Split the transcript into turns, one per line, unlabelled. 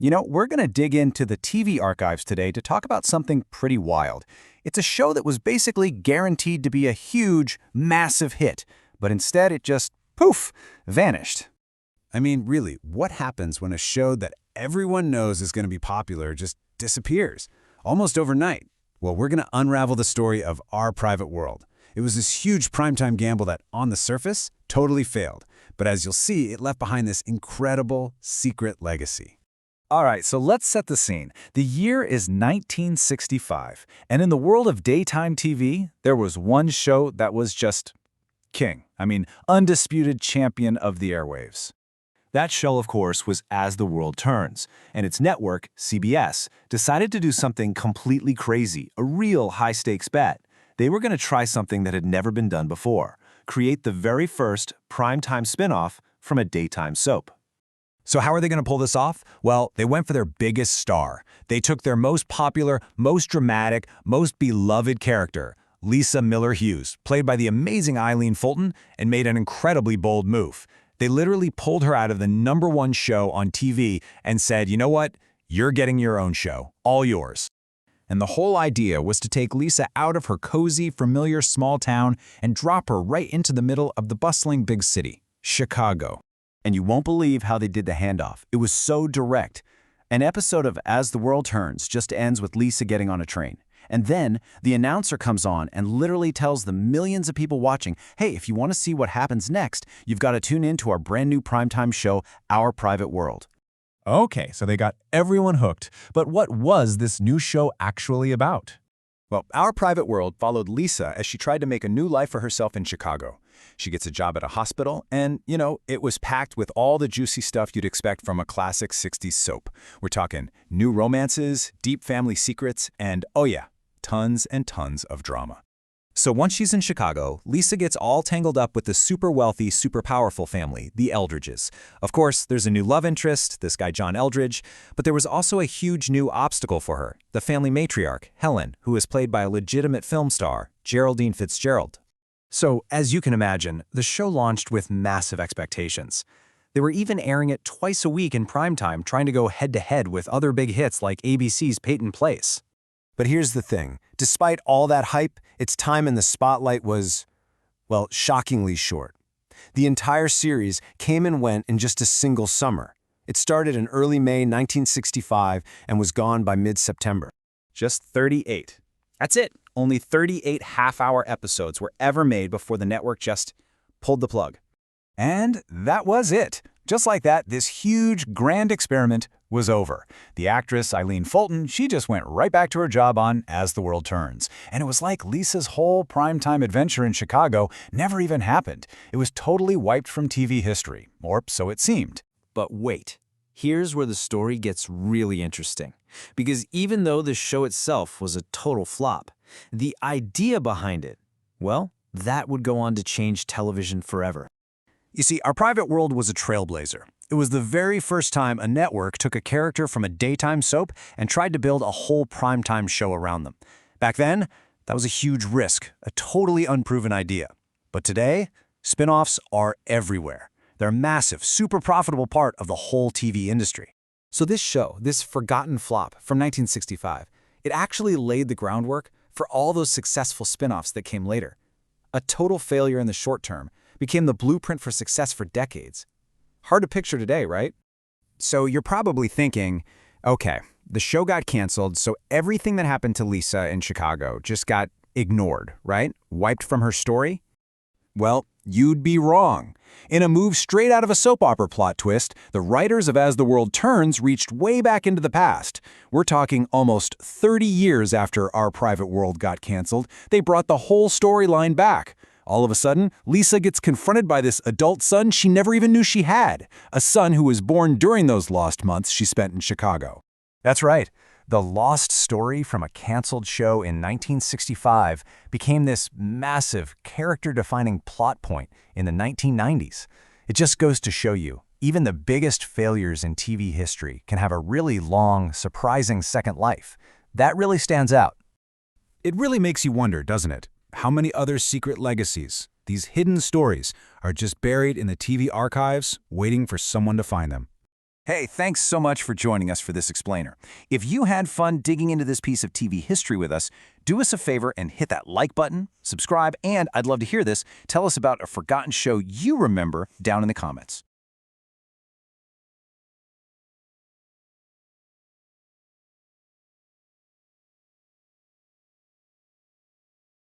We're going to dig into the TV archives today to talk about something pretty wild. It's a show that was basically guaranteed to be a huge, massive hit, but instead it just, poof, vanished.
I mean, really, what happens when a show that everyone knows is going to be popular just disappears, almost overnight? Well, we're going to unravel the story of Our Private World. It was this huge primetime gamble that, on the surface, totally failed. But as you'll see, it left behind this incredible, secret legacy.
All right, so let's set the scene. The year is 1965, and in the world of daytime TV, there was one show that was just king. Undisputed champion of the airwaves. That show, of course, was As the World Turns, and its network, CBS, decided to do something completely crazy, a real high-stakes bet. They were going to try something that had never been done before, create the very first primetime spin-off from a daytime soap.
So how are they going to pull this off? Well, they went for their biggest star. They took their most popular, most dramatic, most beloved character, Lisa Miller Hughes, played by the amazing Eileen Fulton, and made an incredibly bold move. They literally pulled her out of the #1 show on TV and said, you know what? You're getting your own show, all yours. And the whole idea was to take Lisa out of her cozy, familiar small town and drop her right into the middle of the bustling big city, Chicago.
And you won't believe how they did the handoff. It was so direct. An episode of As the World Turns just ends with Lisa getting on a train. And then the announcer comes on and literally tells the millions of people watching, hey, if you want to see what happens next, you've got to tune in to our brand new primetime show, Our Private World.
Okay, so they got everyone hooked. But what was this new show actually about?
Well, Our Private World followed Lisa as she tried to make a new life for herself in Chicago. She gets a job at a hospital, and, it was packed with all the juicy stuff you'd expect from a classic 60s soap. We're talking new romances, deep family secrets, and, oh yeah, tons and tons of drama. So once she's in Chicago, Lisa gets all tangled up with the super wealthy, super powerful family, the Eldridges. Of course, there's a new love interest, this guy John Eldridge, but there was also a huge new obstacle for her, the family matriarch, Helen, who is played by a legitimate film star, Geraldine Fitzgerald. So, as you can imagine, the show launched with massive expectations. They were even airing it twice a week in primetime, trying to go head-to-head with other big hits like ABC's Peyton Place. But here's the thing. Despite all that hype, its time in the spotlight was, well, shockingly short. The entire series came and went in just a single summer. It started in early May 1965 and was gone by mid-September. Just 38. That's it. Only 38 half-hour episodes were ever made before the network just pulled the plug. And that was it. Just like that, this huge, grand experiment was over. The actress Eileen Fulton, she just went right back to her job on As the World Turns. And it was like Lisa's whole primetime adventure in Chicago never even happened. It was totally wiped from TV history, or so it seemed. But wait. Here's where the story gets really interesting. Because even though the show itself was a total flop, the idea behind it, well, that would go on to change television forever. You see, Our Private World was a trailblazer. It was the very first time a network took a character from a daytime soap and tried to build a whole primetime show around them. Back then, that was a huge risk, a totally unproven idea. But today, spin-offs are everywhere. They're a massive, super profitable part of the whole TV industry. So this show, this forgotten flop from 1965, it actually laid the groundwork for all those successful spin-offs that came later. A total failure in the short term became the blueprint for success for decades. Hard to picture today, right? So you're probably thinking, okay, the show got canceled, so everything that happened to Lisa in Chicago just got ignored, right? Wiped from her story? Well, you'd be wrong. In a move straight out of a soap opera plot twist, the writers of As the World Turns reached way back into the past. We're talking almost 30 years after Our Private World got canceled. They brought the whole storyline back. All of a sudden, Lisa gets confronted by this adult son she never even knew she had, a son who was born during those lost months she spent in Chicago. That's right. The lost story from a canceled show in 1965 became this massive, character-defining plot point in the 1990s. It just goes to show you, even the biggest failures in TV history can have a really long, surprising second life. That really stands out. It really makes you wonder, doesn't it? How many other secret legacies, these hidden stories, are just buried in the TV archives, waiting for someone to find them. Hey, thanks so much for joining us for this explainer. If you had fun digging into this piece of TV history with us, do us a favor and hit that like button, subscribe, and I'd love to hear this. Tell us about a forgotten show you remember down in the comments.